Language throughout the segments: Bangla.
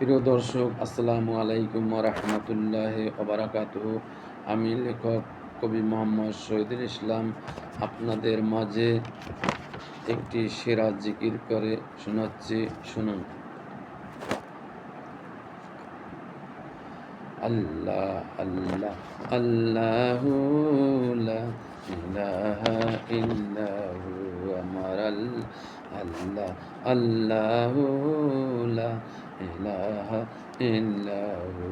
প্রিয় দর্শক, আসসালামু আলাইকুম ওয়া রাহমাতুল্লাহি ওয়া বারাকাতুহু। আমি লেখক কবি মোহাম্মদ শহীদুল ইসলাম আপনাদের মাঝে একটি সেরা জিকির করে শোনাচ্ছি, শুনুন। আল্লাহ আল্লাহ আল্লাহু লা ইলাহা ইল্লাহু আমার আল্লাহ আল্লাহু লা ইলাহা ইল্লাহু।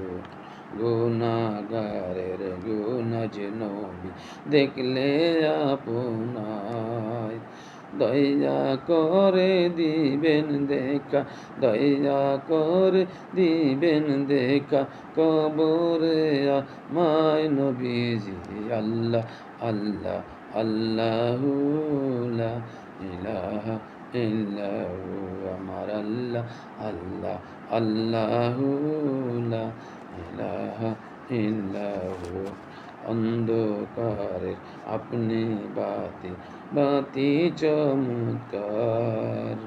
গুনাহগারের গুনাহ যে নবী দেখলে আপনায় দয়া করে দিবেন দেখা, দয়া করে দিবেন দেখা কবরে আমায় নবীজি। আল্লাহ আল্লাহ আল্লাহু লা ইলাহা ইল্লাহু আমার আল্লাহ আল্লাহ আল্লাহু লা ইলাহা ইল্লাহু। অন্ধকারে আপনি বাতি বাতি চমৎকার,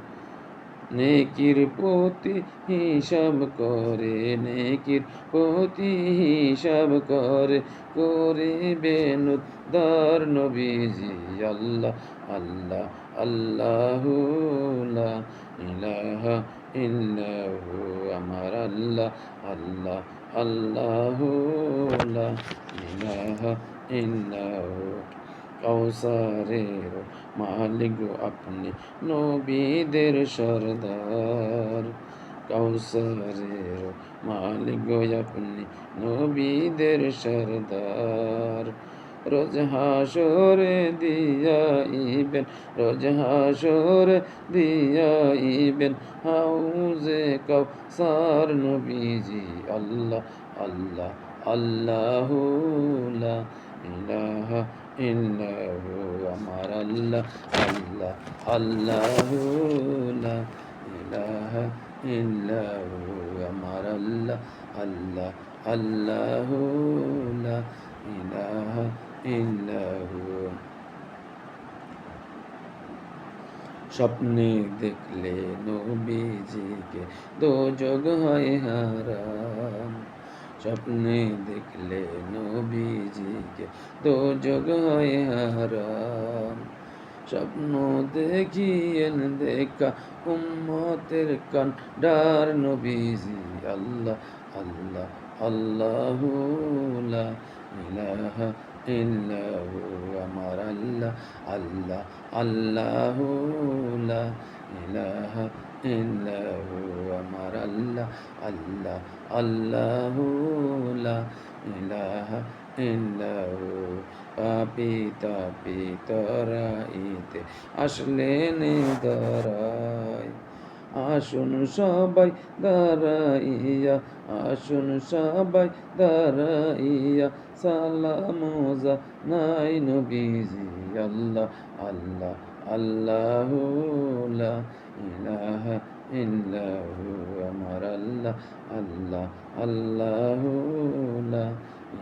নেকির প্রতি হিসাব করে, নেকির প্রতি হিসাব করে করিবেন উদ্ধার নবীজি। আল্লাহ আল্লাহ আল্লাহু লা ইলাহা ইল্লাহু আমার আল্লাহ আল্লাহ আল্লাহু লা ইলাহা ইল্লাহু। কাউসারের মালিক আপনি নবীদের সরদার, কাউসারের মালিক আপনি নবীদের সরদার। রোজ হাসরে দিয়াইবেন, রোজ হাসরে দিয়াইবেন হাউজে কাউসার নবীজি। আল্লাহ আল্লাহ আল্লাহু লা ইলাহা ইল্লাহু আমার আল্লাহ আল্লাহ আল্লাহু লা ইলাহা ইল্লাহু আমার আল্লাহ আল্লাহ আল্লাহু লা ইলাহা ইল্লাহু। স্বপ্নে দেখলে নবীজিকে দোজগ হয় হারাম, স্বপ্নে দেখলে নবীজিকে দোজগ হয় হারাম। স্বপ্ন দেখিয়েন দেখা উম্মতের কান্ডার নবীজি। আল্লাহ আল্লাহ আল্লাহু লা ইলাহা ইল্লাহু আমার আল্লাহ আল্লাহ আল্লাহু লা ইলাহা ইল্লাহু আমার আল্লাহ আল্লাহ আল্লাহু লা ইলাহা ইল্লাহু। পাপি তাপি তরাইতে আসলেন দাঁড়ায়, আসুন সবাই দাঁড়াইয়া, আসুন সবাই দাঁড়াইয়া সালাম জানাই নবীজি। আল্লাহ আল্লাহ আল্লাহু লা ইলাহা ইল্লাহু আমার আল্লাহ আল্লাহ আল্লাহু লা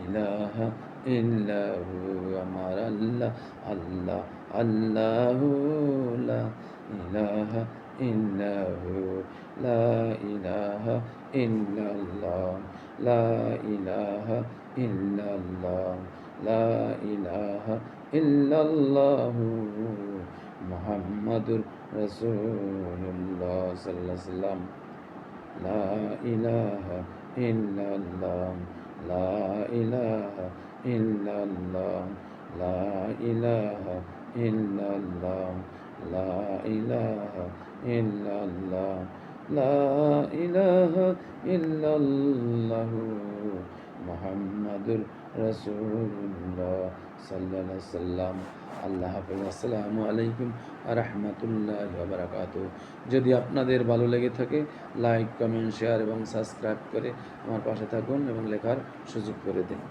ইলাহা ইল্লাহু আমার আল্লাহ আল্লাহ আল্লাহু লা ইলাহা ইল্লাহু। লা ইলাহা ইল্লাল্লাহ, লা ইলাহা ইল্লাল্লাহ, লা ইলাহা ইল্লাল্লাহু মুহাম্মাদুর রাসূলুল্লাহ সাল্লাল্লাহু আলাইহি ওয়াসাল্লাম। লা ইলাহা ইল্লাল্লাহ, লা ইলাহা ইল্লাল্লাহ, লা ইলাহা ইল্লাল্লাহ, লা ইলাহা ইল্লাল্লাহ, লা ইলাহা ইল্লাল্লাহু মুহাম্মাদুর রাসূলুল্লাহ সাল্লাল্লাহু আলাইহি ওয়াসাল্লাম। আল্লাহ হাফেজ। আসসালামু আলাইকুম ওয়া রাহমাতুল্লাহি ওয়া বারাকাতুহু। যদি আপনাদের ভালো লেগে থাকে লাইক, কমেন্ট, শেয়ার এবং সাবস্ক্রাইব করে আমার পাশে থাকুন এবং লেখার সুযোগ করে দিন।